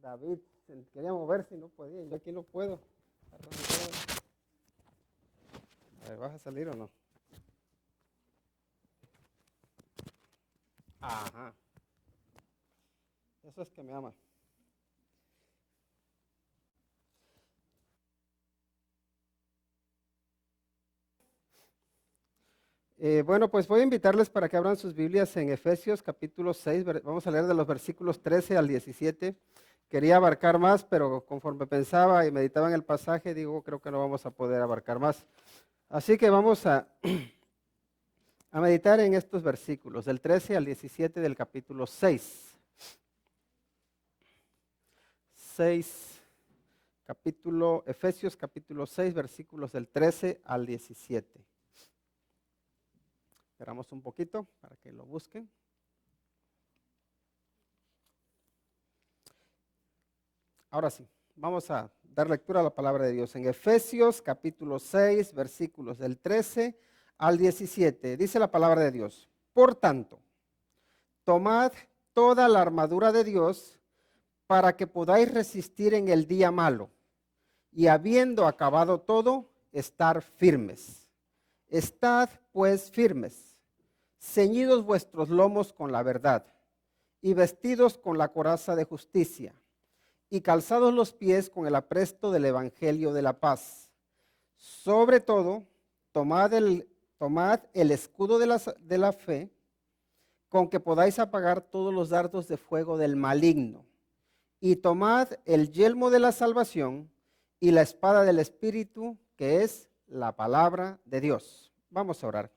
David quería moverse y no podía. Yo aquí no puedo. A ver, ¿vas a salir o no? Ajá. Eso es que me ama. Bueno, pues voy a invitarles para que abran sus Biblias en Efesios capítulo 6. Vamos a leer de los versículos 13 al 17. Quería abarcar más, pero conforme pensaba y meditaba en el pasaje, digo, creo que no vamos a poder abarcar más. Así que vamos a meditar en estos versículos, del 13 al 17 del capítulo 6. Efesios capítulo 6, versículos del 13 al 17. Esperamos un poquito para que lo busquen. Ahora sí, vamos a dar lectura a la palabra de Dios. En Efesios capítulo 6, versículos del 13 al 17, dice la palabra de Dios: Por tanto, tomad toda la armadura de Dios para que podáis resistir en el día malo, y habiendo acabado todo, estar firmes. Estad pues firmes, ceñidos vuestros lomos con la verdad, y vestidos con la coraza de justicia, y calzados los pies con el apresto del evangelio de la paz. Sobre todo, tomad el escudo de la fe, con que podáis apagar todos los dardos de fuego del maligno, y tomad el yelmo de la salvación y la espada del Espíritu, que es la palabra de Dios. Vamos a orar.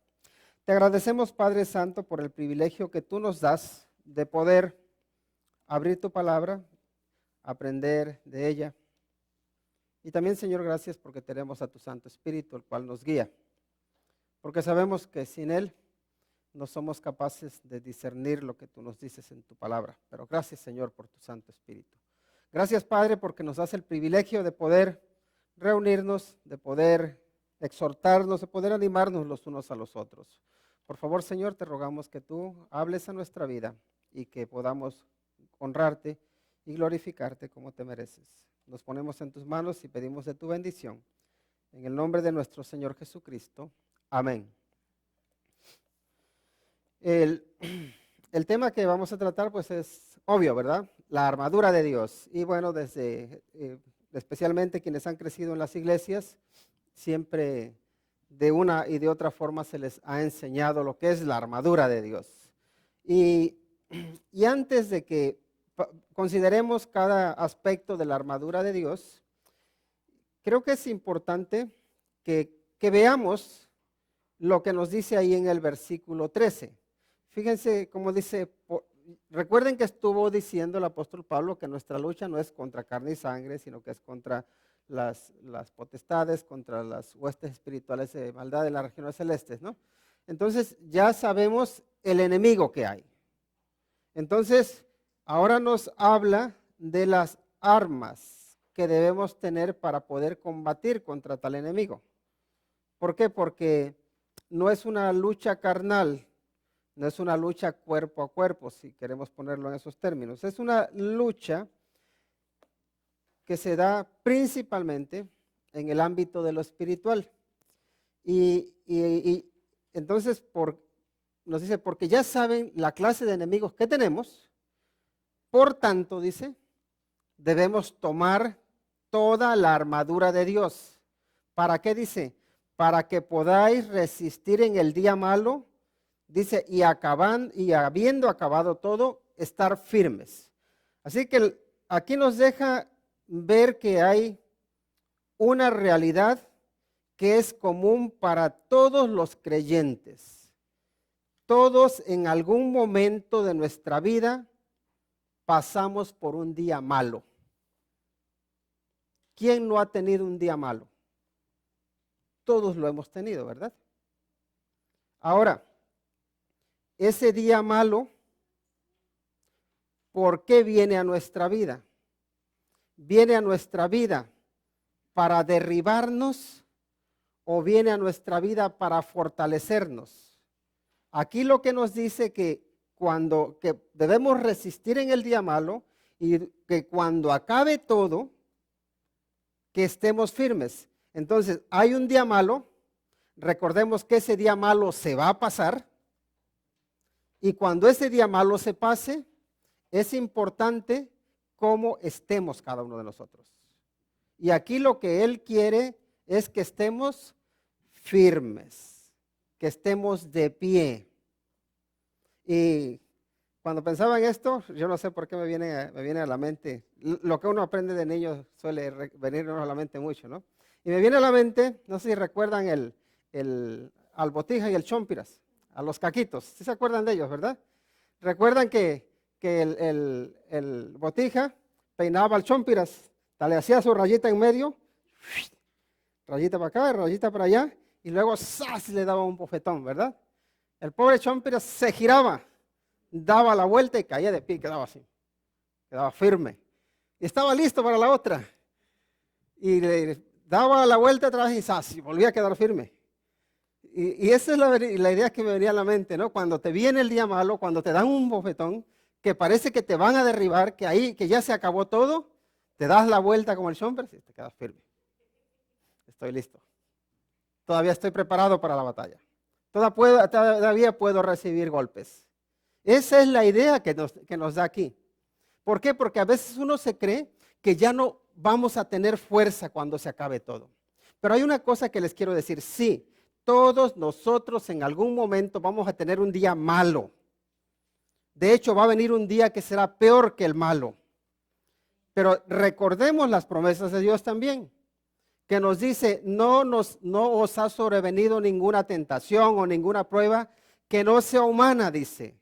Te agradecemos, Padre Santo, por el privilegio que tú nos das de poder abrir tu palabra, aprender de ella. Y también, Señor, gracias porque tenemos a tu Santo Espíritu, el cual nos guía. Porque sabemos que sin Él no somos capaces de discernir lo que tú nos dices en tu palabra. Pero gracias, Señor, por tu Santo Espíritu. Gracias, Padre, porque nos das el privilegio de poder reunirnos, de poder exhortarnos, de poder animarnos los unos a los otros. Por favor, Señor, te rogamos que tú hables a nuestra vida y que podamos honrarte y glorificarte como te mereces. Nos ponemos en tus manos y pedimos de tu bendición. En el nombre de nuestro Señor Jesucristo. Amén. El tema que vamos a tratar pues es obvio, ¿verdad? La armadura de Dios. Y bueno, especialmente quienes han crecido en las iglesias, siempre de una y de otra forma se les ha enseñado lo que es la armadura de Dios. Y antes de que consideremos cada aspecto de la armadura de Dios, creo que es importante que veamos lo que nos dice ahí en el versículo 13. Fíjense cómo dice, recuerden que estuvo diciendo el apóstol Pablo que nuestra lucha no es contra carne y sangre, sino que es contra las potestades, contra las huestes espirituales de maldad de las regiones celestes, ¿no? Entonces ya sabemos el enemigo que hay. Entonces, ahora nos habla de las armas que debemos tener para poder combatir contra tal enemigo. ¿Por qué? Porque no es una lucha carnal, no es una lucha cuerpo a cuerpo, si queremos ponerlo en esos términos. Es una lucha que se da principalmente en el ámbito de lo espiritual. Y entonces nos dice, porque ya saben la clase de enemigos que tenemos, por tanto, dice, debemos tomar toda la armadura de Dios. ¿Para qué dice? Para que podáis resistir en el día malo, dice, y habiendo acabado todo, estar firmes. Así que aquí nos deja ver que hay una realidad que es común para todos los creyentes. Todos en algún momento de nuestra vida pasamos por un día malo. ¿Quién no ha tenido un día malo? Todos lo hemos tenido, ¿verdad? Ahora, ese día malo, ¿por qué viene a nuestra vida? ¿Viene a nuestra vida para derribarnos o viene a nuestra vida para fortalecernos? Aquí lo que nos dice que debemos resistir en el día malo y que cuando acabe todo, que estemos firmes. Entonces, hay un día malo, recordemos que ese día malo se va a pasar, y cuando ese día malo se pase, es importante cómo estemos cada uno de nosotros. Y aquí lo que Él quiere es que estemos firmes, que estemos de pie. Y cuando pensaba en esto, yo no sé por qué me viene a la mente, lo que uno aprende de niño suele venirnos a la mente mucho, ¿no? Y me viene a la mente, no sé si recuerdan al Botija y el Chompiras, a los caquitos, ¿sí se acuerdan de ellos, verdad? Recuerdan que el Botija peinaba al Chompiras, le hacía su rayita en medio, rayita para acá, rayita para allá, y luego ¡zas! Le daba un bofetón, ¿verdad? El pobre Chompiras se giraba, daba la vuelta y caía de pie, quedaba así, quedaba firme. Y estaba listo para la otra. Y le daba la vuelta atrás y ¡zas! Y volvía a quedar firme. Y esa es la idea que me venía a la mente, ¿no? Cuando te viene el día malo, cuando te dan un bofetón, que parece que te van a derribar, que ya se acabó todo, te das la vuelta como el Chompiras y te quedas firme. Estoy listo. Todavía estoy preparado para la batalla. Todavía puedo recibir golpes. Esa es la idea que nos da aquí. ¿Por qué? Porque a veces uno se cree que ya no vamos a tener fuerza cuando se acabe todo. Pero hay una cosa que les quiero decir. Sí, todos nosotros en algún momento vamos a tener un día malo. De hecho, va a venir un día que será peor que el malo. Pero recordemos las promesas de Dios también, que nos dice, no os ha sobrevenido ninguna tentación o ninguna prueba que no sea humana, dice.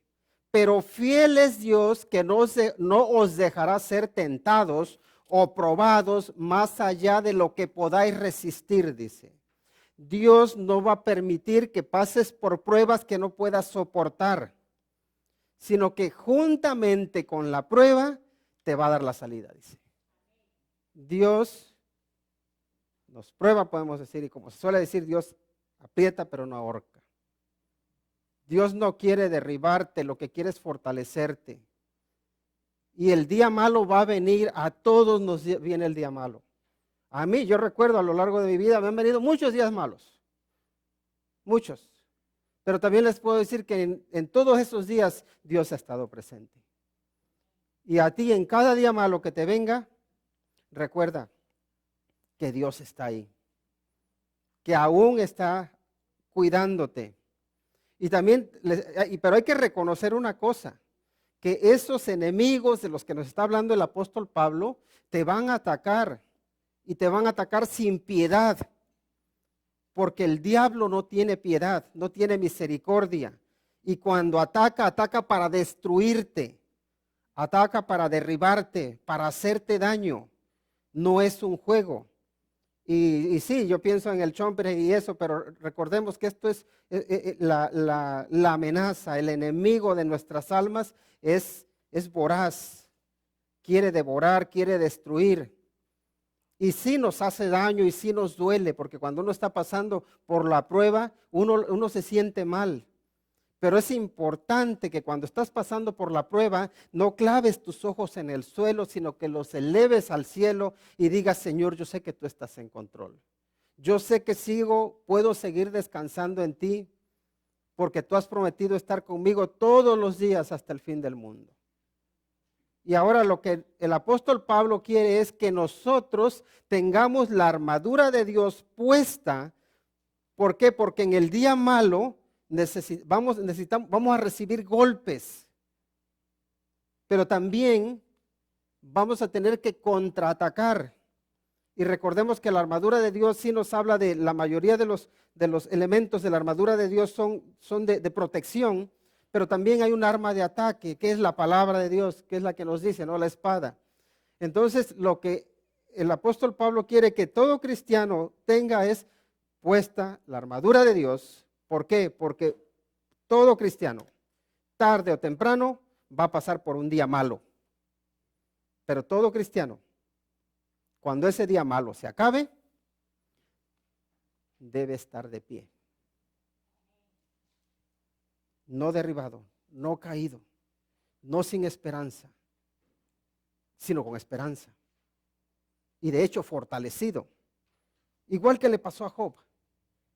Pero fiel es Dios que no os dejará ser tentados o probados más allá de lo que podáis resistir, dice. Dios no va a permitir que pases por pruebas que no puedas soportar, sino que juntamente con la prueba te va a dar la salida, dice. Dios nos prueba, podemos decir, y como se suele decir, Dios aprieta pero no ahorca. Dios no quiere derribarte, lo que quiere es fortalecerte. Y el día malo va a venir, a todos nos viene el día malo. A mí, yo recuerdo a lo largo de mi vida, me han venido muchos días malos. Muchos. Pero también les puedo decir que en todos esos días Dios ha estado presente. Y a ti en cada día malo que te venga, recuerda que Dios está ahí. Que aún está cuidándote. Y también, pero hay que reconocer una cosa, que esos enemigos de los que nos está hablando el apóstol Pablo, te van a atacar y te van a atacar sin piedad, porque el diablo no tiene piedad, no tiene misericordia. Y cuando ataca, ataca para destruirte, ataca para derribarte, para hacerte daño. No es un juego. Y sí, yo pienso en el Chompiras y eso, pero recordemos que esto es la amenaza, el enemigo de nuestras almas es voraz, quiere devorar, quiere destruir. Y sí nos hace daño y sí nos duele, porque cuando uno está pasando por la prueba, uno se siente mal. Pero es importante que cuando estás pasando por la prueba, no claves tus ojos en el suelo, sino que los eleves al cielo y digas, Señor, yo sé que tú estás en control. Yo sé que puedo seguir descansando en ti, porque tú has prometido estar conmigo todos los días hasta el fin del mundo. Y ahora lo que el apóstol Pablo quiere es que nosotros tengamos la armadura de Dios puesta. ¿Por qué? Porque en el día malo vamos a recibir golpes, pero también vamos a tener que contraatacar. Y recordemos que la armadura de Dios sí nos habla de la mayoría de los elementos de la armadura de Dios son de protección, pero también hay un arma de ataque, que es la palabra de Dios, que es la que nos dice, ¿no? La espada. Entonces, lo que el apóstol Pablo quiere que todo cristiano tenga es puesta la armadura de Dios. ¿Por qué? Porque todo cristiano, tarde o temprano, va a pasar por un día malo. Pero todo cristiano, cuando ese día malo se acabe, debe estar de pie. No derribado, no caído, no sin esperanza. sino con esperanza. Y de hecho fortalecido. Igual que le pasó a Job.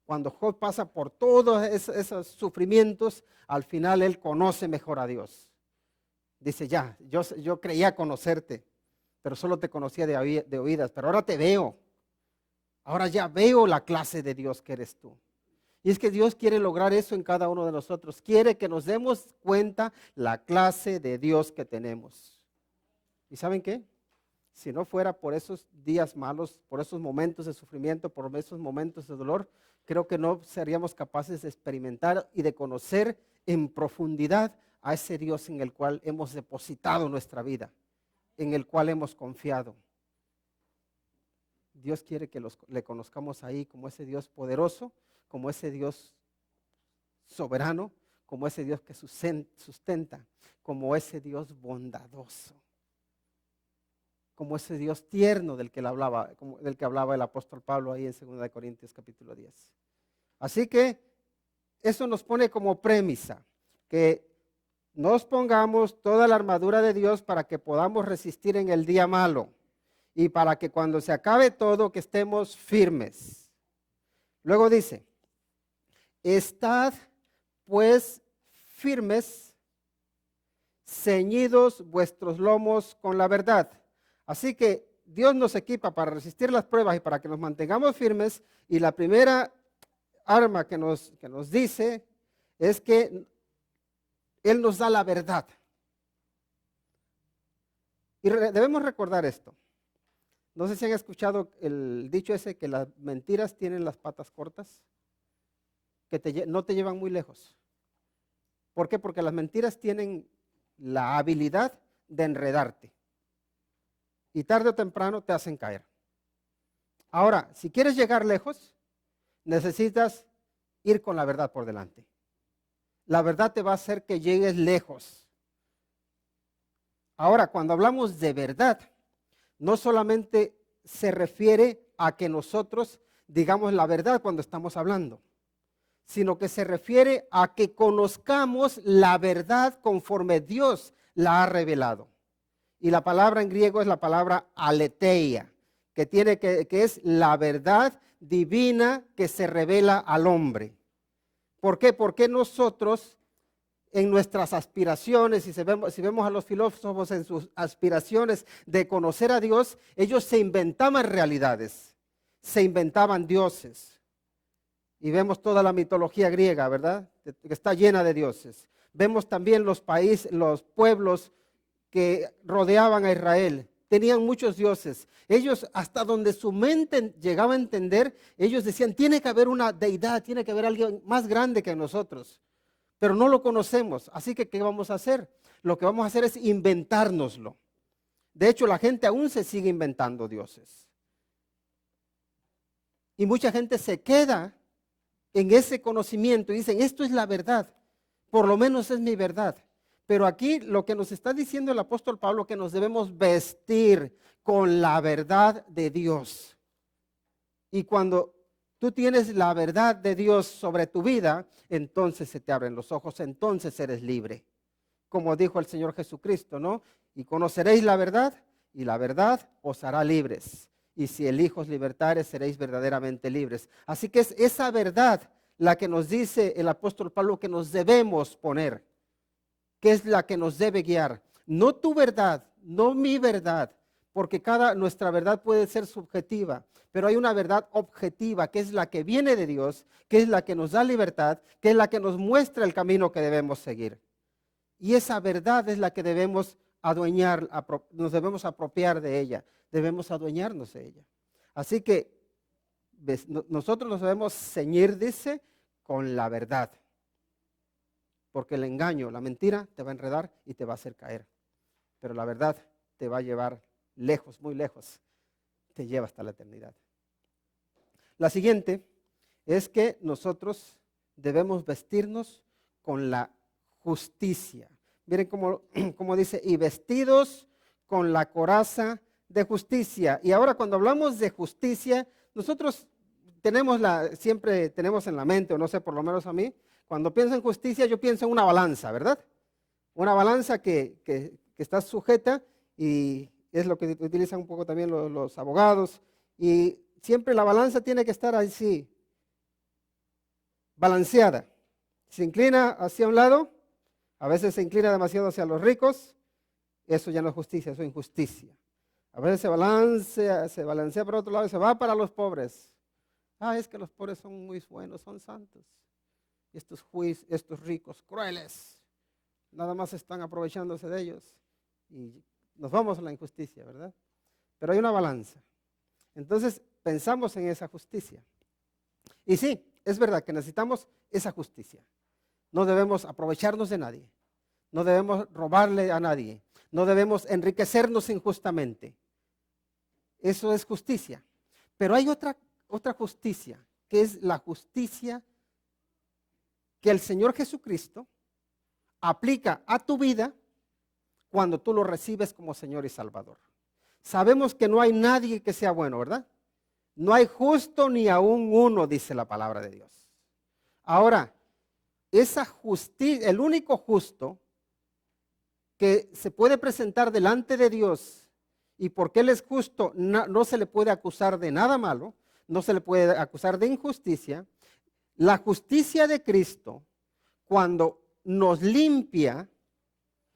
Cuando Job pasa por todos esos sufrimientos, al final él conoce mejor a Dios. Dice, ya, yo creía conocerte, pero solo te conocía de oídas, pero ahora te veo. Ahora ya veo la clase de Dios que eres tú. Y es que Dios quiere lograr eso en cada uno de nosotros. Quiere que nos demos cuenta la clase de Dios que tenemos. ¿Y saben qué? Si no fuera por esos días malos, por esos momentos de sufrimiento, por esos momentos de dolor, creo que no seríamos capaces de experimentar y de conocer en profundidad a ese Dios en el cual hemos depositado nuestra vida, en el cual hemos confiado. Dios quiere que le conozcamos ahí como ese Dios poderoso, como ese Dios soberano, como ese Dios que sustenta, como ese Dios bondadoso, como ese Dios tierno del que hablaba el apóstol Pablo ahí en 2 Corintios capítulo 10. Así que eso nos pone como premisa, que nos pongamos toda la armadura de Dios para que podamos resistir en el día malo y para que cuando se acabe todo que estemos firmes. Luego dice, estad pues firmes, ceñidos vuestros lomos con la verdad. Así que Dios nos equipa para resistir las pruebas y para que nos mantengamos firmes, y la primera arma que nos dice es que Él nos da la verdad. Y debemos recordar esto. No sé si han escuchado el dicho ese que las mentiras tienen las patas cortas, que no te llevan muy lejos. ¿Por qué? Porque las mentiras tienen la habilidad de enredarte y tarde o temprano te hacen caer. Ahora, si quieres llegar lejos, necesitas ir con la verdad por delante. La verdad te va a hacer que llegues lejos. Ahora, cuando hablamos de verdad, no solamente se refiere a que nosotros digamos la verdad cuando estamos hablando, sino que se refiere a que conozcamos la verdad conforme Dios la ha revelado. Y la palabra en griego es la palabra aletheia, que es la verdad divina que se revela al hombre. ¿Por qué? Porque nosotros en nuestras aspiraciones, si vemos a los filósofos en sus aspiraciones de conocer a Dios, ellos se inventaban realidades, se inventaban dioses. Y vemos toda la mitología griega, ¿verdad? Que está llena de dioses. Vemos también los pueblos que rodeaban a Israel. Tenían muchos dioses. Ellos, hasta donde su mente llegaba a entender, ellos decían, tiene que haber una deidad, tiene que haber alguien más grande que nosotros. Pero no lo conocemos, así que ¿qué vamos a hacer? Lo que vamos a hacer es inventárnoslo. De hecho, la gente aún se sigue inventando dioses. Y mucha gente se queda en ese conocimiento y dicen, esto es la verdad, por lo menos es mi verdad. Pero aquí lo que nos está diciendo el apóstol Pablo, que nos debemos vestir con la verdad de Dios. Y cuando tú tienes la verdad de Dios sobre tu vida, entonces se te abren los ojos, entonces eres libre. Como dijo el Señor Jesucristo, ¿no? Y conoceréis la verdad, y la verdad os hará libres. Y si el Hijo os libertare, seréis verdaderamente libres. Así que es esa verdad la que nos dice el apóstol Pablo que nos debemos poner, que es la que nos debe guiar. No tu verdad, no mi verdad, porque nuestra verdad puede ser subjetiva, pero hay una verdad objetiva, que es la que viene de Dios, que es la que nos da libertad, que es la que nos muestra el camino que debemos seguir. Y esa verdad es la que debemos nos debemos apropiar de ella, debemos adueñarnos de ella. Así que nosotros nos debemos ceñir, dice, con la verdad. Porque el engaño, la mentira, te va a enredar y te va a hacer caer. Pero la verdad te va a llevar lejos, muy lejos. Te lleva hasta la eternidad. La siguiente es que nosotros debemos vestirnos con la justicia. Miren cómo dice, y vestidos con la coraza de justicia. Y ahora cuando hablamos de justicia, nosotros siempre tenemos en la mente, o no sé, por lo menos a mí, cuando pienso en justicia yo pienso en una balanza, ¿verdad? Una balanza que está sujeta y es lo que utilizan un poco también los abogados, y siempre la balanza tiene que estar así, balanceada. Se inclina hacia un lado, a veces se inclina demasiado hacia los ricos, eso ya no es justicia, eso es injusticia. A veces se balancea por otro lado y se va para los pobres. Es que los pobres son muy buenos, son santos. Y estos ricos crueles, nada más están aprovechándose de ellos. Y nos vamos a la injusticia, ¿verdad? Pero hay una balanza. Entonces pensamos en esa justicia. Y sí, es verdad que necesitamos esa justicia. No debemos aprovecharnos de nadie. No debemos robarle a nadie. No debemos enriquecernos injustamente. Eso es justicia. Pero hay otra justicia, que es la justicia que el Señor Jesucristo aplica a tu vida cuando tú lo recibes como Señor y Salvador. Sabemos que no hay nadie que sea bueno, ¿verdad? No hay justo ni aún uno, dice la palabra de Dios. Ahora, esa justicia, el único justo que se puede presentar delante de Dios y porque Él es justo, no se le puede acusar de nada malo, no se le puede acusar de injusticia. La justicia de Cristo, cuando nos limpia,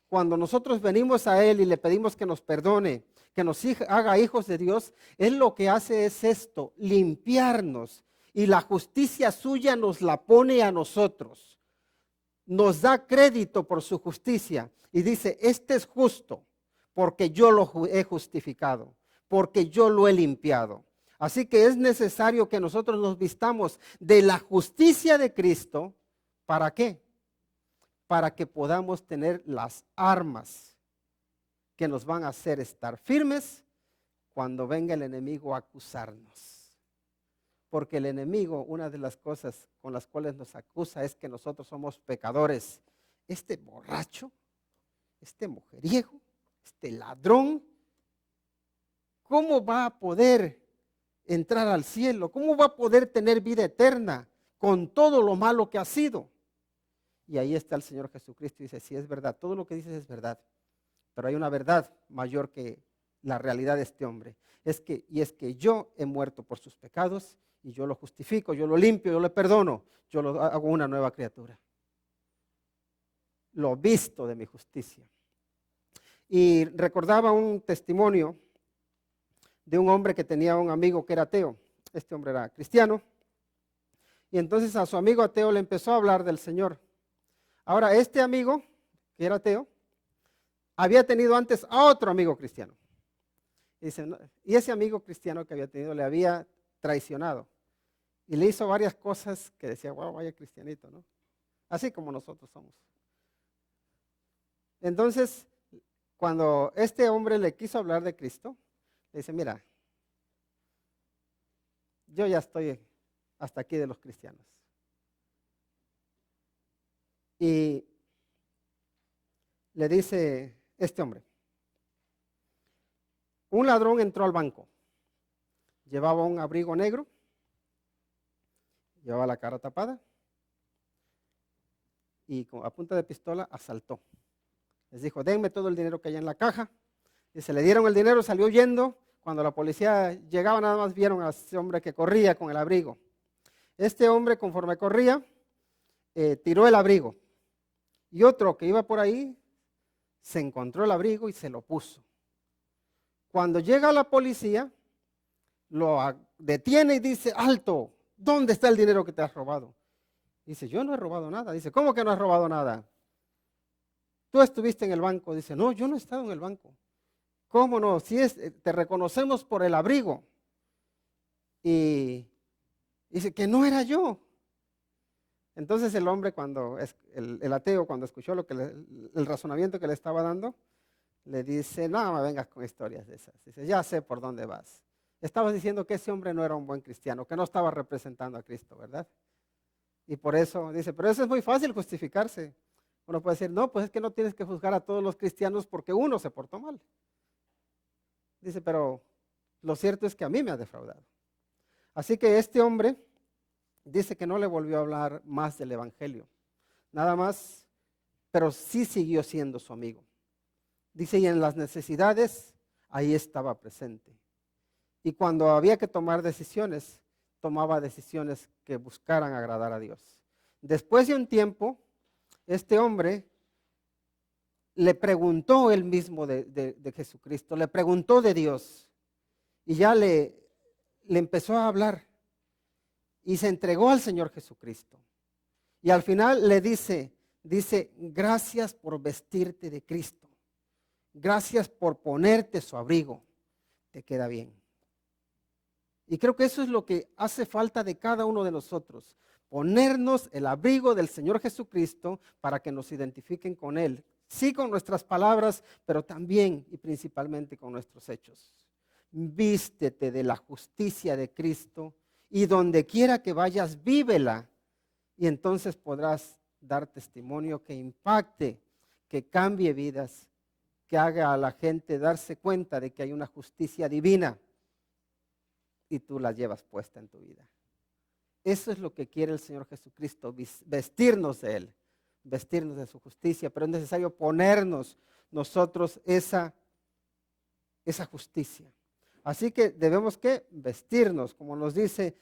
cuando nosotros venimos a Él y le pedimos que nos perdone, que nos haga hijos de Dios, Él lo que hace es esto, limpiarnos. Y la justicia suya nos la pone a nosotros. Nos da crédito por su justicia. Y dice, este es justo porque yo lo he justificado, porque yo lo he limpiado. Así que es necesario que nosotros nos vistamos de la justicia de Cristo. ¿Para qué? Para que podamos tener las armas que nos van a hacer estar firmes cuando venga el enemigo a acusarnos. Porque el enemigo, una de las cosas con las cuales nos acusa es que nosotros somos pecadores. Este borracho, este mujeriego, este ladrón, ¿cómo va a poder entrar al cielo? ¿Cómo va a poder tener vida eterna con todo lo malo que ha sido? Y ahí está el Señor Jesucristo y dice, sí, es verdad, todo lo que dices es verdad, pero hay una verdad mayor que la realidad de este hombre. Es que yo he muerto por sus pecados y yo lo justifico, yo lo limpio, yo le perdono, yo lo hago una nueva criatura. Lo visto de mi justicia. Y recordaba un testimonio de un hombre que tenía un amigo que era ateo. Este hombre era cristiano. Y entonces a su amigo ateo le empezó a hablar del Señor. Ahora, este amigo, que era ateo, había tenido antes a otro amigo cristiano. Y ese amigo cristiano que había tenido le había traicionado. Y le hizo varias cosas que decía, wow, vaya cristianito, ¿no? Así como nosotros somos. Entonces, cuando este hombre le quiso hablar de Cristo, le dice, mira, yo ya estoy hasta aquí de los cristianos. Y le dice este hombre, un ladrón entró al banco, llevaba un abrigo negro, llevaba la cara tapada y a punta de pistola asaltó. Les dijo, denme todo el dinero que hay en la caja. Y se le dieron el dinero, salió huyendo. Cuando la policía llegaba, nada más vieron a ese hombre que corría con el abrigo. Este hombre, conforme corría, tiró el abrigo. Y otro que iba por ahí, se encontró el abrigo y se lo puso. Cuando llega la policía, lo detiene y dice, alto, ¿dónde está el dinero que te has robado? Dice, yo no he robado nada. Dice, ¿cómo que no has robado nada? Tú estuviste en el banco. Dice, no, yo no he estado en el banco. ¿Cómo no? Si te reconocemos por el abrigo. Y dice que no era yo. Entonces el hombre, el ateo, cuando escuchó el razonamiento que le estaba dando, le dice, no me vengas con historias de esas. Dice, ya sé por dónde vas. Estabas diciendo que ese hombre no era un buen cristiano, que no estaba representando a Cristo, ¿verdad? Y por eso dice, pero eso es muy fácil justificarse. Uno puede decir, no, pues es que no tienes que juzgar a todos los cristianos porque uno se portó mal. Dice, pero lo cierto es que a mí me ha defraudado. Así que este hombre dice que no le volvió a hablar más del evangelio. Nada más, pero sí siguió siendo su amigo. Dice, y en las necesidades, ahí estaba presente. Y cuando había que tomar decisiones, tomaba decisiones que buscaran agradar a Dios. Después de un tiempo, este hombre le preguntó él mismo de Jesucristo, le preguntó de Dios y ya le empezó a hablar y se entregó al Señor Jesucristo. Y al final le dice, gracias por vestirte de Cristo, gracias por ponerte su abrigo, te queda bien. Y creo que eso es lo que hace falta de cada uno de nosotros, ponernos el abrigo del Señor Jesucristo para que nos identifiquen con Él. Sí, con nuestras palabras, pero también y principalmente con nuestros hechos. Vístete de la justicia de Cristo y donde quiera que vayas, vívela. Y entonces podrás dar testimonio que impacte, que cambie vidas, que haga a la gente darse cuenta de que hay una justicia divina y tú la llevas puesta en tu vida. Eso es lo que quiere el Señor Jesucristo, vestirnos de Él, vestirnos de su justicia, pero es necesario ponernos nosotros esa justicia. Así que debemos que vestirnos, como nos dice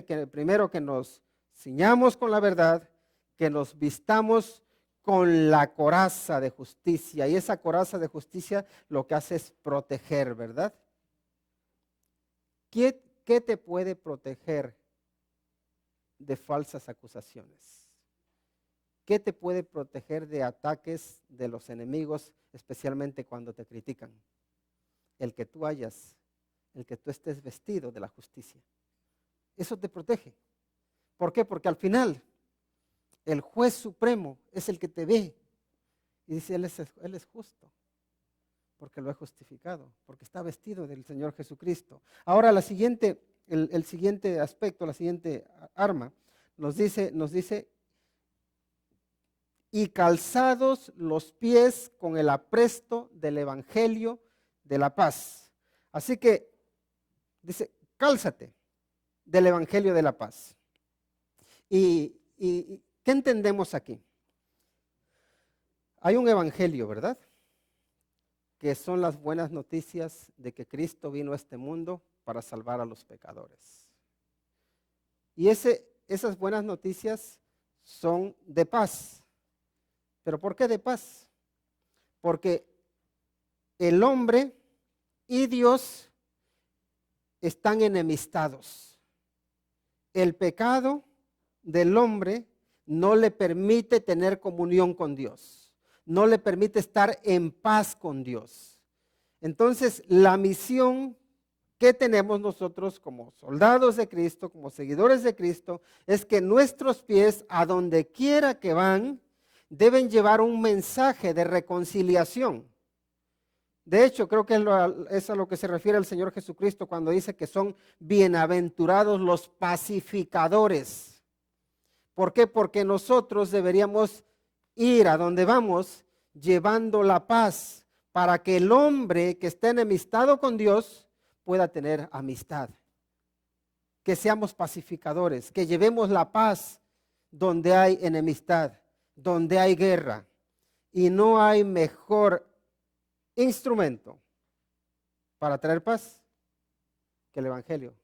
que primero que nos ciñamos con la verdad, que nos vistamos con la coraza de justicia. Y esa coraza de justicia lo que hace es proteger, ¿verdad? ¿Qué te puede proteger de falsas acusaciones? ¿Qué te puede proteger de ataques de los enemigos, especialmente cuando te critican? El que tú estés vestido de la justicia. Eso te protege. ¿Por qué? Porque al final el juez supremo es el que te ve y dice, Él es justo, porque lo he justificado, porque está vestido del Señor Jesucristo. Ahora el siguiente aspecto, la siguiente arma, nos dice, y calzados los pies con el apresto del evangelio de la paz. Así que dice, cálzate del evangelio de la paz. ¿Y qué entendemos aquí? Hay un evangelio, ¿verdad? Que son las buenas noticias de que Cristo vino a este mundo para salvar a los pecadores. Y esas buenas noticias son de paz. ¿Pero por qué de paz? Porque el hombre y Dios están enemistados. El pecado del hombre no le permite tener comunión con Dios, no le permite estar en paz con Dios. Entonces, la misión que tenemos nosotros como soldados de Cristo, como seguidores de Cristo, es que nuestros pies, a donde quiera que van, deben llevar un mensaje de reconciliación. De hecho, creo que es a lo que se refiere el Señor Jesucristo cuando dice que son bienaventurados los pacificadores. ¿Por qué? Porque nosotros deberíamos ir a donde vamos llevando la paz para que el hombre que esté enemistado con Dios pueda tener amistad. Que seamos pacificadores, que llevemos la paz donde hay enemistad, donde hay guerra. Y no hay mejor instrumento para traer paz que el evangelio,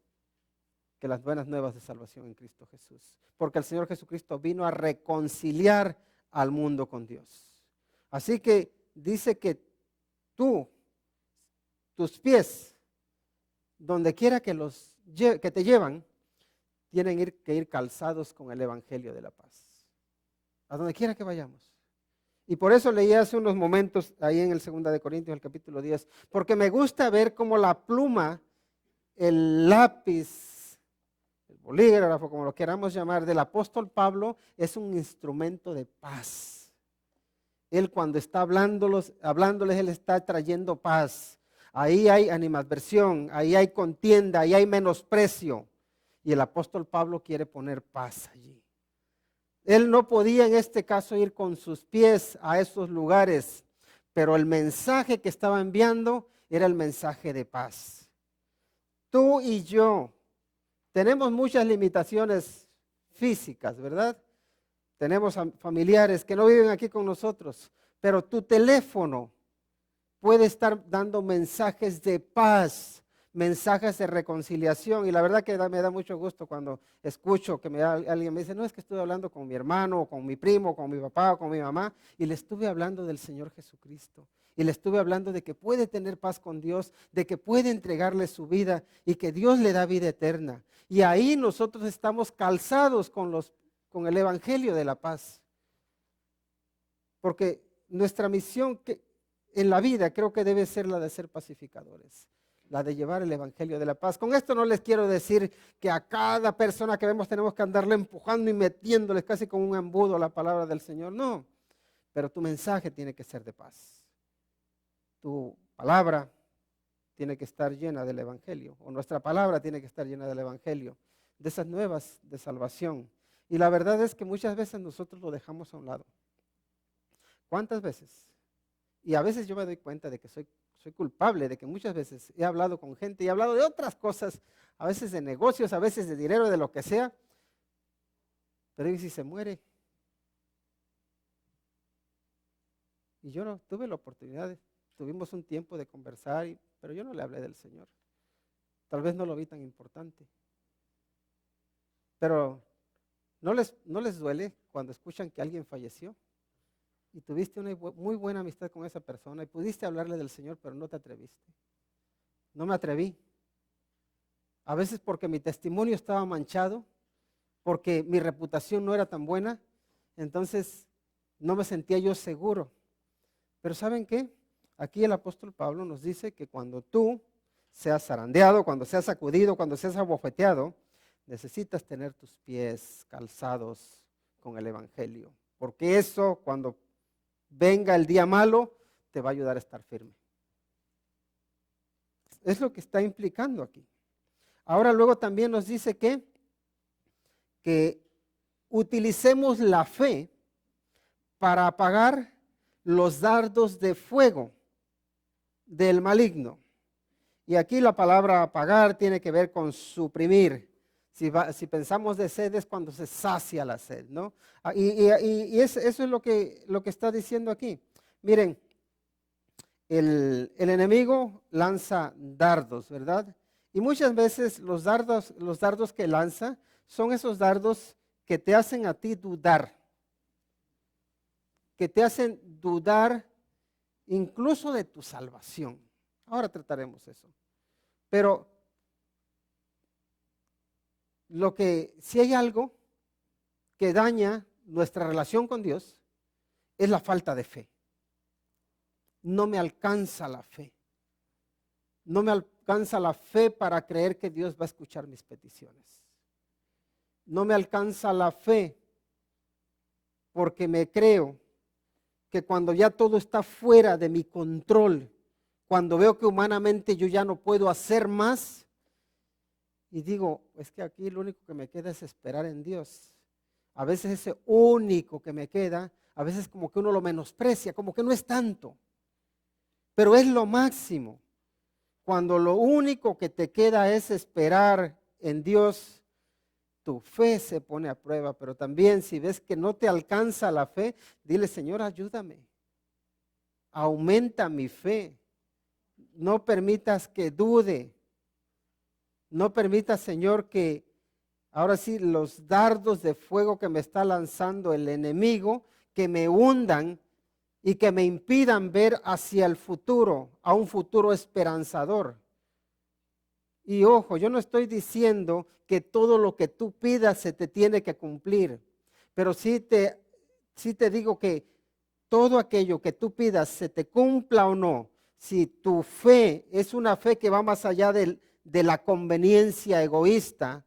que las buenas nuevas de salvación en Cristo Jesús. Porque el Señor Jesucristo vino a reconciliar al mundo con Dios. Así que dice que tus pies, donde quiera que te llevan, tienen que ir calzados con el evangelio de la paz. A donde quiera que vayamos. Y por eso leí hace unos momentos ahí en el 2 de Corintios, el capítulo 10, porque me gusta ver cómo la pluma, el lápiz, el bolígrafo, como lo queramos llamar, del apóstol Pablo, es un instrumento de paz. Él cuando está hablándoles, él está trayendo paz. Ahí hay animadversión, ahí hay contienda, ahí hay menosprecio. Y el apóstol Pablo quiere poner paz allí. Él no podía en este caso ir con sus pies a esos lugares, pero el mensaje que estaba enviando era el mensaje de paz. Tú y yo tenemos muchas limitaciones físicas, ¿verdad? Tenemos familiares que no viven aquí con nosotros, pero tu teléfono puede estar dando mensajes de paz, mensajes de reconciliación. Y la verdad que me da mucho gusto cuando escucho que alguien me dice, no, es que estuve hablando con mi hermano, o con mi primo, o con mi papá, o con mi mamá, y le estuve hablando del Señor Jesucristo. Y le estuve hablando de que puede tener paz con Dios, de que puede entregarle su vida y que Dios le da vida eterna. Y ahí nosotros estamos calzados con el Evangelio de la paz. Porque nuestra misión en la vida creo que debe ser la de ser pacificadores, la de llevar el Evangelio de la paz. Con esto no les quiero decir que a cada persona que vemos tenemos que andarle empujando y metiéndoles casi como un embudo la palabra del Señor. No, pero tu mensaje tiene que ser de paz. Tu palabra tiene que estar llena del Evangelio, o nuestra palabra tiene que estar llena del Evangelio, de esas nuevas de salvación. Y la verdad es que muchas veces nosotros lo dejamos a un lado. ¿Cuántas veces? Y a veces yo me doy cuenta de que soy culpable, de que muchas veces he hablado con gente y he hablado de otras cosas, a veces de negocios, a veces de dinero, de lo que sea, pero ¿y si se muere? Y yo no tuve la oportunidad, tuvimos un tiempo de conversar, pero yo no le hablé del Señor. Tal vez no lo vi tan importante. Pero ¿no les duele cuando escuchan que alguien falleció? Y tuviste una muy buena amistad con esa persona y pudiste hablarle del Señor, pero no te atreviste. No me atreví. A veces porque mi testimonio estaba manchado, porque mi reputación no era tan buena, entonces no me sentía yo seguro. Pero ¿saben qué? Aquí el apóstol Pablo nos dice que cuando tú seas zarandeado, cuando seas sacudido, cuando seas abofeteado, necesitas tener tus pies calzados con el Evangelio. Porque eso, cuando venga el día malo, te va a ayudar a estar firme. Es lo que está implicando aquí. Ahora luego también nos dice que utilicemos la fe para apagar los dardos de fuego del maligno. Y aquí la palabra apagar tiene que ver con suprimir. Si pensamos de sed es cuando se sacia la sed, ¿no? Y eso es lo que está diciendo aquí. Miren, el enemigo lanza dardos, ¿verdad? Y muchas veces los dardos que lanza son esos dardos que te hacen a ti dudar, que te hacen dudar incluso de tu salvación. Ahora trataremos eso. Pero si hay algo que daña nuestra relación con Dios, es la falta de fe. No me alcanza la fe. No me alcanza la fe para creer que Dios va a escuchar mis peticiones. No me alcanza la fe porque me creo que cuando ya todo está fuera de mi control, cuando veo que humanamente yo ya no puedo hacer más, y digo, es que aquí lo único que me queda es esperar en Dios. A veces ese único que me queda, a veces como que uno lo menosprecia, como que no es tanto, pero es lo máximo. Cuando lo único que te queda es esperar en Dios, tu fe se pone a prueba, pero también si ves que no te alcanza la fe, dile, Señor, ayúdame, aumenta mi fe, no permitas que dude, no permitas, Señor, que ahora sí los dardos de fuego que me está lanzando el enemigo, que me hundan y que me impidan ver hacia el futuro, a un futuro esperanzador. Y ojo, yo no estoy diciendo que todo lo que tú pidas se te tiene que cumplir, pero sí te digo que todo aquello que tú pidas, se te cumpla o no, si tu fe es una fe que va más allá de la conveniencia egoísta,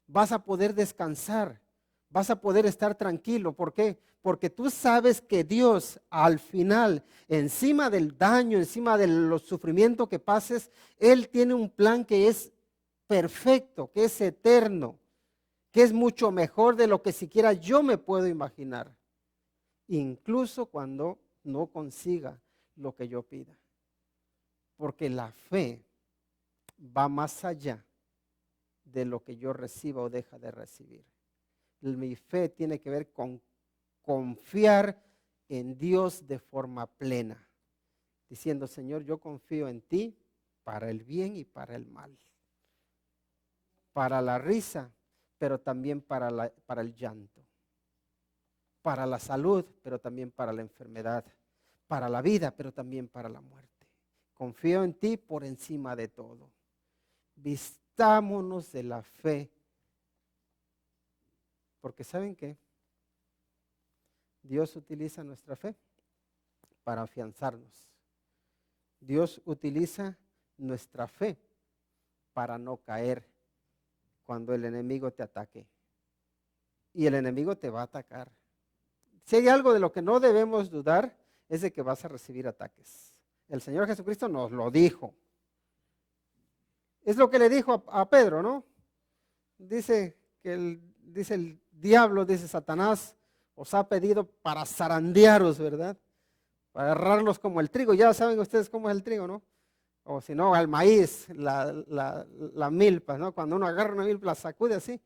vas a poder descansar, vas a poder estar tranquilo. ¿Por qué? Porque tú sabes que Dios al final, encima del daño, encima de los sufrimientos que pases, Él tiene un plan que es perfecto, que es eterno, que es mucho mejor de lo que siquiera yo me puedo imaginar, incluso cuando no consiga lo que yo pida. Porque la fe va más allá de lo que yo reciba o deja de recibir. Mi fe tiene que ver con confiar en Dios de forma plena. diciendo, Señor, yo confío en ti para el bien y para el mal, para la risa, pero también para el llanto, para la salud, pero también para la enfermedad, para la vida, pero también para la muerte. Confío en ti por encima de todo. Vistámonos de la fe, porque ¿saben qué? Dios utiliza nuestra fe para afianzarnos. Dios utiliza nuestra fe para no caer cuando el enemigo te ataque. Y el enemigo te va a atacar. Si hay algo de lo que no debemos dudar, es de que vas a recibir ataques. El Señor Jesucristo nos lo dijo. Es lo que le dijo a Pedro, ¿no? Dice el diablo, dice Satanás, os ha pedido para zarandearos, ¿verdad? Para agarrarlos como el trigo. Ya saben ustedes cómo es el trigo, ¿no? O si no, al maíz, la milpa, ¿no? Cuando uno agarra una milpa, la sacude así.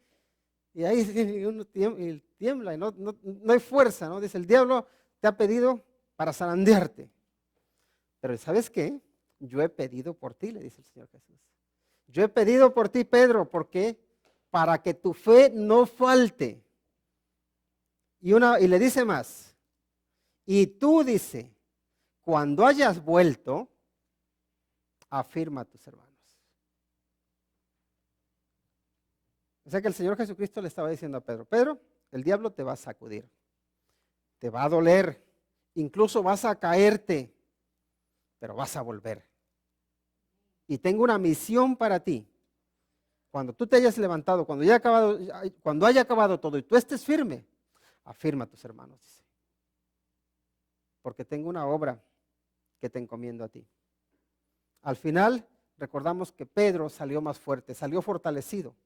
Y ahí uno tiembla y no hay fuerza, ¿no? Dice, el diablo te ha pedido para zarandearte. Pero ¿sabes qué? Yo he pedido por ti, le dice el Señor Jesús. Yo he pedido por ti, Pedro, ¿por qué? Para que tu fe no falte. Y le dice más. Y tú, dice, cuando hayas vuelto, afirma a tus hermanos. O sea que el Señor Jesucristo le estaba diciendo a Pedro, Pedro, el diablo te va a sacudir, te va a doler, incluso vas a caerte, pero vas a volver. Y tengo una misión para ti. Cuando tú te hayas levantado, cuando haya acabado todo y tú estés firme, afirma a tus hermanos, dice. Porque tengo una obra que te encomiendo a ti. Al final, recordamos que Pedro salió más fuerte, salió fortalecido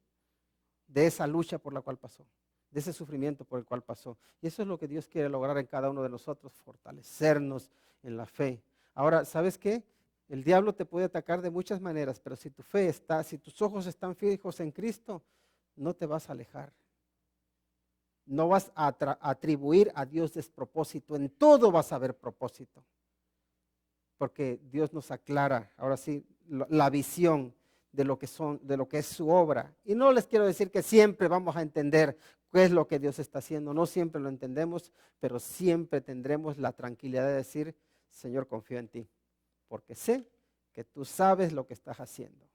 de esa lucha por la cual pasó, de ese sufrimiento por el cual pasó. Y eso es lo que Dios quiere lograr en cada uno de nosotros, fortalecernos en la fe. Ahora, ¿sabes qué? El diablo te puede atacar de muchas maneras, pero si tu fe está, si tus ojos están fijos en Cristo, no te vas a alejar. No vas a atribuir a Dios despropósito, en todo vas a ver propósito. Porque Dios nos aclara, ahora sí, la visión de lo que es su obra. Y no les quiero decir que siempre vamos a entender qué es lo que Dios está haciendo. No siempre lo entendemos, pero siempre tendremos la tranquilidad de decir, Señor, confío en ti, porque sé que tú sabes lo que estás haciendo.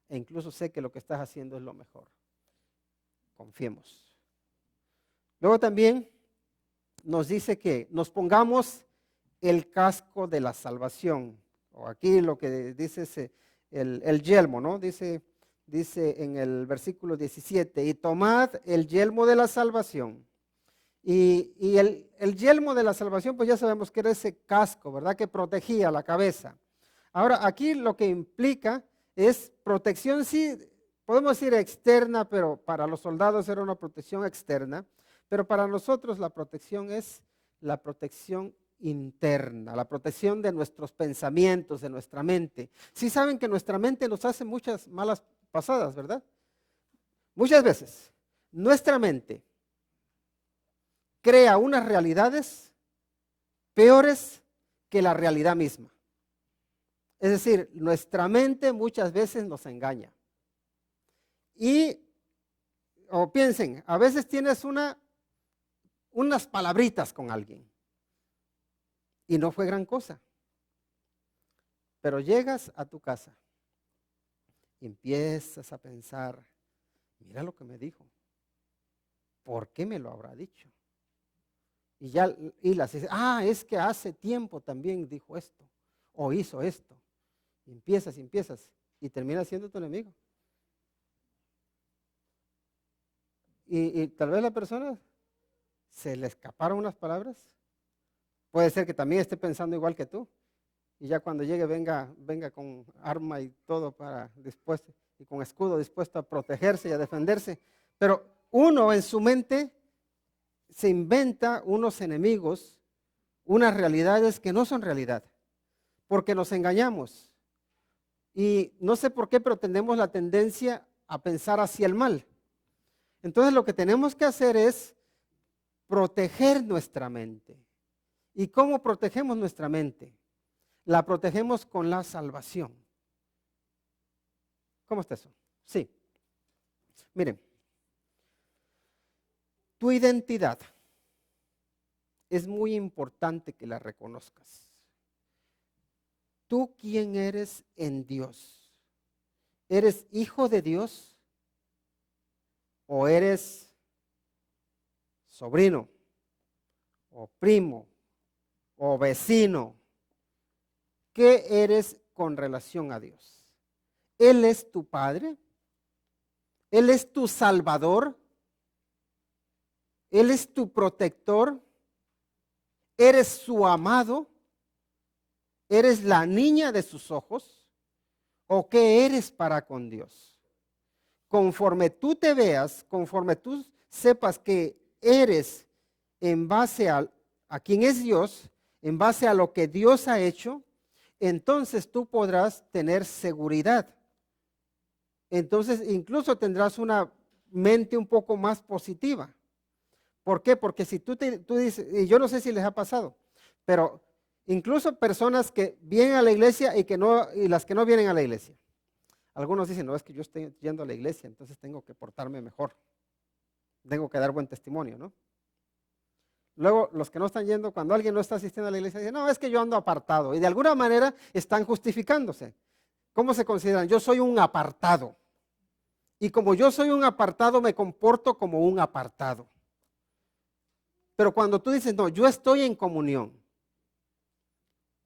E incluso sé que lo que estás haciendo es lo mejor. Confiemos. Luego también nos dice que nos pongamos el casco de la salvación. O aquí lo que dice es el yelmo, ¿no? Dice en el versículo 17, y tomad el yelmo de la salvación. Y el yelmo de la salvación, pues ya sabemos que era ese casco, ¿verdad? Que protegía la cabeza. Ahora, aquí lo que implica es protección, sí, podemos decir externa, pero para los soldados era una protección externa. Pero para nosotros la protección es la protección interna, la protección de nuestros pensamientos, de nuestra mente. Sí saben que nuestra mente nos hace muchas malas pasadas, ¿verdad? Muchas veces nuestra mente crea unas realidades peores que la realidad misma. Es decir, nuestra mente muchas veces nos engaña. O piensen, a veces tienes unas palabritas con alguien y no fue gran cosa, pero llegas a tu casa y empiezas a pensar, mira lo que me dijo, ¿por qué me lo habrá dicho? Y las dice, es que hace tiempo también dijo esto o hizo esto. Y empiezas y terminas siendo tu enemigo. Y tal vez la persona se le escaparon unas palabras. Puede ser que también esté pensando igual que tú. Y ya cuando llegue venga con arma y todo dispuesto, y con escudo dispuesto a protegerse y a defenderse. Pero uno en su mente se inventa unos enemigos, unas realidades que no son realidad, porque nos engañamos. Y no sé por qué, pero tenemos la tendencia a pensar hacia el mal. Entonces lo que tenemos que hacer es proteger nuestra mente. ¿Y cómo protegemos nuestra mente? la protegemos con la salvación. ¿Cómo está eso? Sí. Miren, tu identidad es muy importante que la reconozcas. ¿Tú quién eres en Dios? ¿Eres hijo de Dios o eres sobrino o primo o vecino? ¿Qué eres con relación a Dios? ¿Él es tu Padre? ¿Él es tu Salvador? ¿Él es tu protector? ¿Eres su amado? ¿Eres la niña de sus ojos? ¿O qué eres para con Dios? Conforme tú te veas, conforme tú sepas que eres en base a quién es Dios, en base a lo que Dios ha hecho, entonces tú podrás tener seguridad. Entonces incluso tendrás una mente un poco más positiva. ¿Por qué? Porque si tú dices, y yo no sé si les ha pasado, pero incluso personas que vienen a la iglesia y las que no vienen a la iglesia. Algunos dicen, no, es que yo estoy yendo a la iglesia, entonces tengo que portarme mejor. Tengo que dar buen testimonio, ¿no? Luego, los que no están yendo, cuando alguien no está asistiendo a la iglesia, dicen, no, es que yo ando apartado. Y de alguna manera están justificándose. ¿Cómo se consideran? Yo soy un apartado. Y como yo soy un apartado, me comporto como un apartado. Pero cuando tú dices, no, yo estoy en comunión.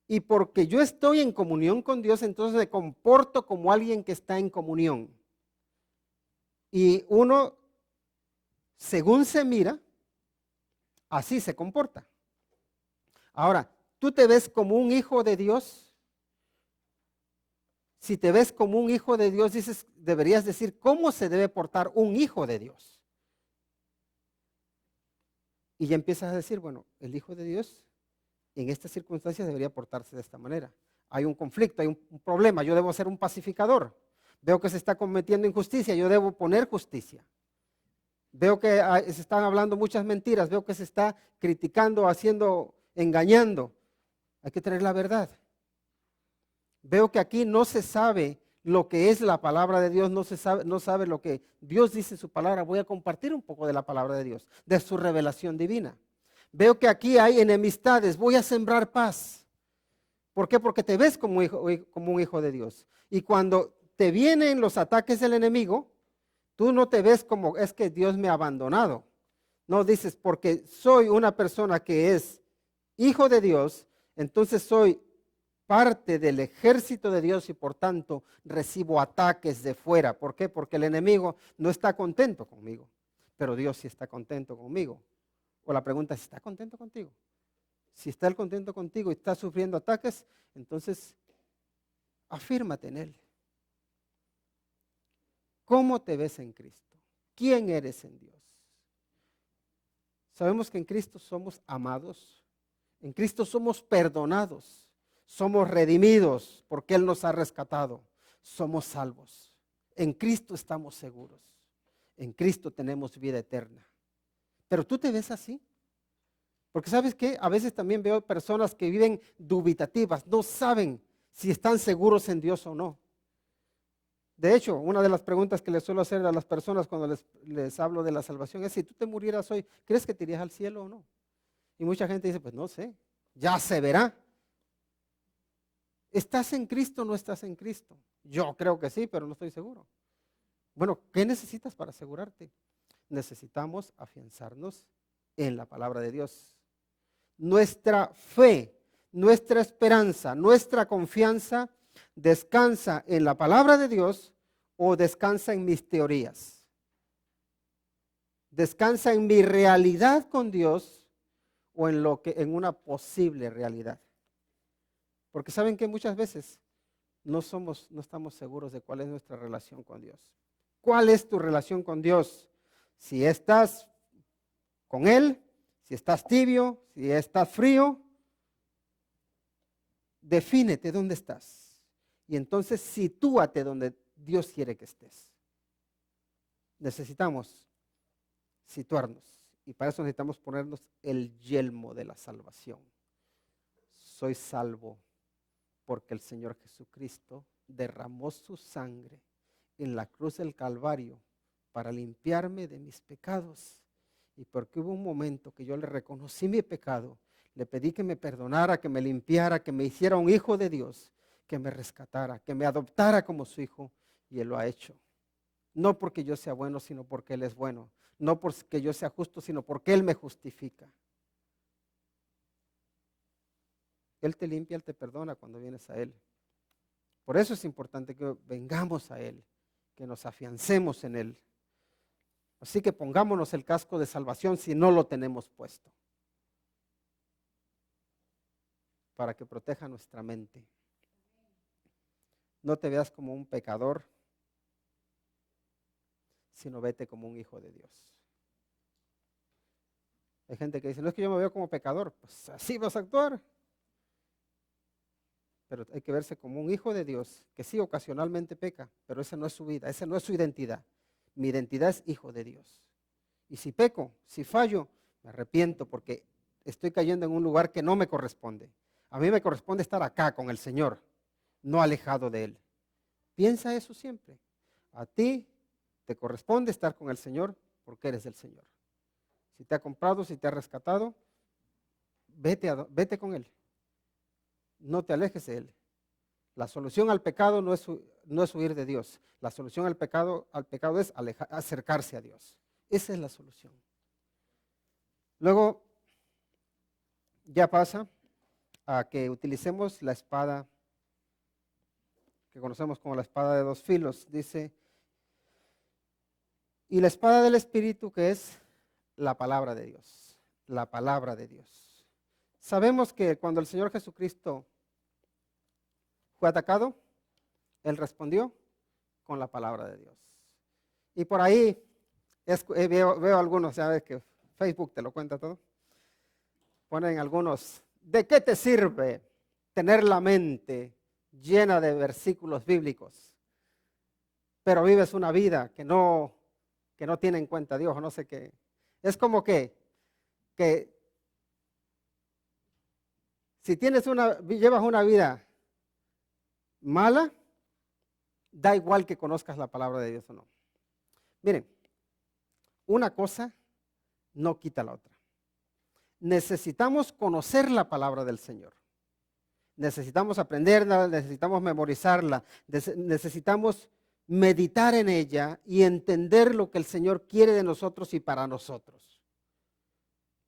Y porque yo estoy en comunión con Dios, entonces me comporto como alguien que está en comunión. Y uno, según se mira, así se comporta. Ahora, ¿tú te ves como un hijo de Dios? Si te ves como un hijo de Dios, deberías decir cómo se debe portar un hijo de Dios. Y ya empiezas a decir, bueno, el hijo de Dios en estas circunstancias debería portarse de esta manera. Hay un conflicto, hay un problema, yo debo ser un pacificador. Veo que se está cometiendo injusticia, yo debo poner justicia. Veo que se están hablando muchas mentiras, veo que se está criticando, engañando. Hay que tener la verdad. Veo que aquí no se sabe lo que es la palabra de Dios, no sabe lo que Dios dice en su palabra. Voy a compartir un poco de la palabra de Dios, de su revelación divina. Veo que aquí hay enemistades, voy a sembrar paz. ¿Por qué? Porque te ves como un hijo de Dios. Y cuando te vienen los ataques del enemigo, tú no te ves como es que Dios me ha abandonado. No dices, porque soy una persona que es hijo de Dios, entonces soy parte del ejército de Dios y por tanto recibo ataques de fuera. ¿Por qué? Porque el enemigo no está contento conmigo, pero Dios sí está contento conmigo. O la pregunta es, ¿está contento contigo? Si está él contento contigo y está sufriendo ataques, entonces afírmate en él. ¿Cómo te ves en Cristo? ¿Quién eres en Dios? Sabemos que en Cristo somos amados, en Cristo somos perdonados, somos redimidos porque Él nos ha rescatado, somos salvos. En Cristo estamos seguros, en Cristo tenemos vida eterna. Pero tú te ves así. Porque ¿sabes qué? A veces también veo personas que viven dubitativas, no saben si están seguros en Dios o no. De hecho, una de las preguntas que les suelo hacer a las personas cuando les hablo de la salvación es, si tú te murieras hoy, ¿crees que te irías al cielo o no? Y mucha gente dice, pues no sé, ya se verá. ¿Estás en Cristo o no estás en Cristo? Yo creo que sí, pero no estoy seguro. Bueno, ¿qué necesitas para asegurarte? Necesitamos afianzarnos en la palabra de Dios. Nuestra fe, nuestra esperanza, nuestra confianza descansa en la palabra de Dios o descansa en mis teorías. Descansa en mi realidad con Dios o en una posible realidad. Porque saben que muchas veces no estamos seguros de cuál es nuestra relación con Dios. ¿Cuál es tu relación con Dios? Si estás con Él, si estás tibio, si estás frío, defínete dónde estás. Y entonces sitúate donde Dios quiere que estés. Necesitamos situarnos. Y para eso necesitamos ponernos el yelmo de la salvación. Soy salvo porque el Señor Jesucristo derramó su sangre en la cruz del Calvario para limpiarme de mis pecados. Y porque hubo un momento que yo le reconocí mi pecado, le pedí que me perdonara, que me limpiara, que me hiciera un hijo de Dios, que me rescatara, que me adoptara como su hijo, y Él lo ha hecho. No porque yo sea bueno, sino porque Él es bueno. No porque yo sea justo, sino porque Él me justifica. Él te limpia, Él te perdona cuando vienes a Él. Por eso es importante que vengamos a Él, que nos afiancemos en Él. Así que pongámonos el casco de salvación si no lo tenemos puesto, para que proteja nuestra mente. No te veas como un pecador, sino vete como un hijo de Dios. Hay gente que dice, no es que yo me veo como pecador, pues así vas a actuar. Pero hay que verse como un hijo de Dios, que sí ocasionalmente peca, pero esa no es su vida, esa no es su identidad. Mi identidad es hijo de Dios. Y si peco, si fallo, me arrepiento porque estoy cayendo en un lugar que no me corresponde. A mí me corresponde estar acá con el Señor, no alejado de Él. Piensa eso siempre. A ti te corresponde estar con el Señor porque eres del Señor. Si te ha comprado, si te ha rescatado, vete con Él. No te alejes de Él. La solución al pecado no es huir de Dios. La solución al pecado es acercarse a Dios. Esa es la solución. Luego ya pasa a que utilicemos la espada que conocemos como la espada de dos filos. Dice, y la espada del Espíritu, que es la palabra de Dios. La palabra de Dios. Sabemos que cuando el Señor Jesucristo fue atacado, Él respondió con la palabra de Dios. Y por ahí veo algunos, ya ves que Facebook te lo cuenta todo. Ponen algunos, ¿de qué te sirve tener la mente llena de versículos bíblicos, pero vives una vida que no tiene en cuenta a Dios, o no sé qué? Es como que si llevas una vida mala, da igual que conozcas la palabra de Dios o no. Miren, una cosa no quita la otra. Necesitamos conocer la palabra del Señor. Necesitamos aprenderla, necesitamos memorizarla, necesitamos meditar en ella y entender lo que el Señor quiere de nosotros y para nosotros.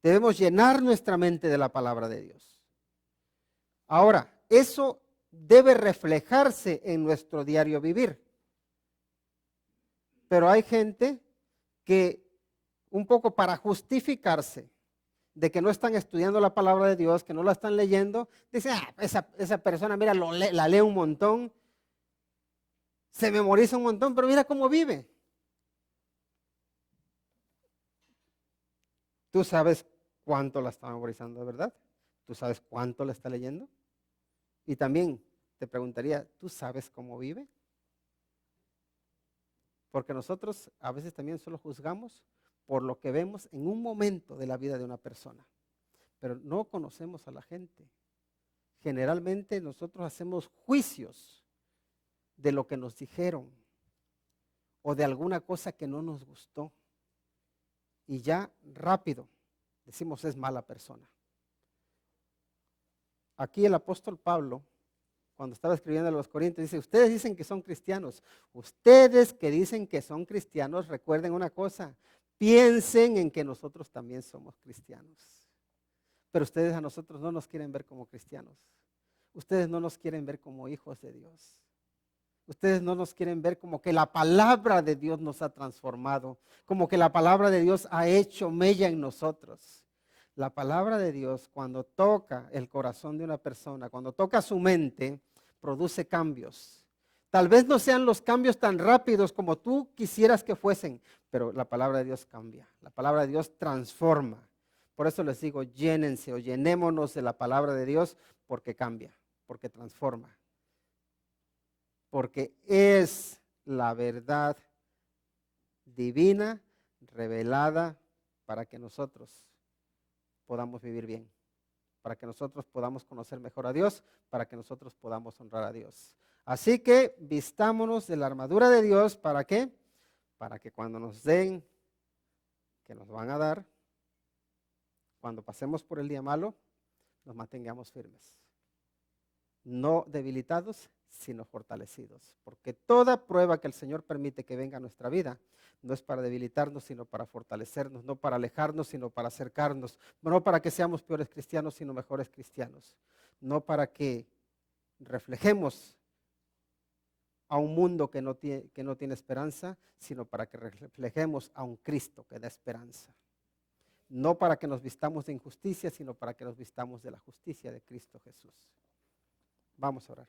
Debemos llenar nuestra mente de la palabra de Dios. Ahora, eso debe reflejarse en nuestro diario vivir. Pero hay gente que un poco para justificarse de que no están estudiando la palabra de Dios, que no la están leyendo, dice, esa persona, mira, la lee un montón, se memoriza un montón, pero mira cómo vive. Tú sabes cuánto la está memorizando, ¿verdad? Tú sabes cuánto la está leyendo. Y también te preguntaría, ¿tú sabes cómo vive? Porque nosotros a veces también solo juzgamos por lo que vemos en un momento de la vida de una persona, pero no conocemos a la gente. Generalmente nosotros hacemos juicios de lo que nos dijeron o de alguna cosa que no nos gustó y ya rápido decimos es mala persona. Aquí el apóstol Pablo, cuando estaba escribiendo a los Corintios, dice, ustedes dicen que son cristianos. Ustedes que dicen que son cristianos, recuerden una cosa, piensen en que nosotros también somos cristianos. Pero ustedes a nosotros no nos quieren ver como cristianos. Ustedes no nos quieren ver como hijos de Dios. Ustedes no nos quieren ver como que la palabra de Dios nos ha transformado, como que la palabra de Dios ha hecho mella en nosotros. La palabra de Dios, cuando toca el corazón de una persona, cuando toca su mente, produce cambios. Tal vez no sean los cambios tan rápidos como tú quisieras que fuesen, pero la palabra de Dios cambia. La palabra de Dios transforma. Por eso les digo, llénense o llenémonos de la palabra de Dios porque cambia, porque transforma. Porque es la verdad divina revelada para que nosotros podamos vivir bien, para que nosotros podamos conocer mejor a Dios, para que nosotros podamos honrar a Dios. Así que vistámonos de la armadura de Dios, ¿para qué? Para que cuando nos den, que nos van a dar, cuando pasemos por el día malo, nos mantengamos firmes. No debilitados, sino fortalecidos. Porque toda prueba que el Señor permite que venga a nuestra vida, no es para debilitarnos, sino para fortalecernos, no para alejarnos, sino para acercarnos, no para que seamos peores cristianos, sino mejores cristianos, no para que reflejemos a un mundo que no tiene esperanza, sino para que reflejemos a un Cristo que da esperanza. No para que nos vistamos de injusticia, sino para que nos vistamos de la justicia de Cristo Jesús. Vamos a orar.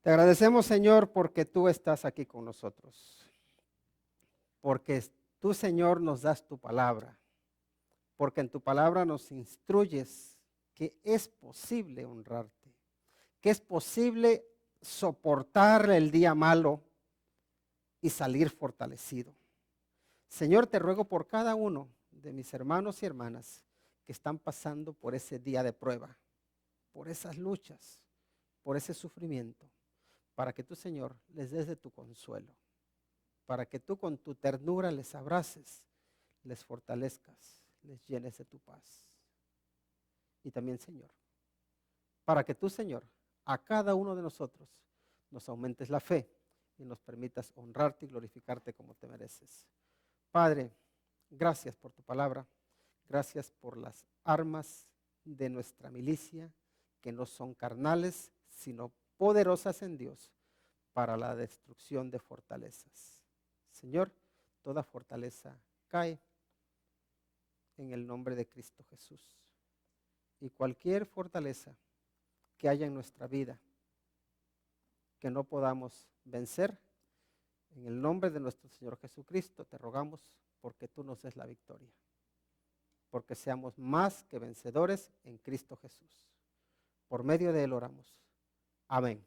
Te agradecemos, Señor, porque tú estás aquí con nosotros. Porque tú, Señor, nos das tu palabra. Porque en tu palabra nos instruyes que es posible honrarte. Que es posible soportar el día malo y salir fortalecido. Señor, te ruego por cada uno de mis hermanos y hermanas que están pasando por ese día de prueba, por esas luchas, por ese sufrimiento, para que tú, Señor, les des de tu consuelo, para que tú con tu ternura les abraces, les fortalezcas, les llenes de tu paz. Y también, Señor, para que tú, Señor, a cada uno de nosotros nos aumentes la fe y nos permitas honrarte y glorificarte como te mereces. Padre, gracias por tu palabra, gracias por las armas de nuestra milicia, que no son carnales, sino poderosas en Dios para la destrucción de fortalezas. Señor, toda fortaleza cae en el nombre de Cristo Jesús. Y cualquier fortaleza que haya en nuestra vida que no podamos vencer, en el nombre de nuestro Señor Jesucristo te rogamos porque tú nos des la victoria, porque seamos más que vencedores en Cristo Jesús. Por medio de él oramos. Amén.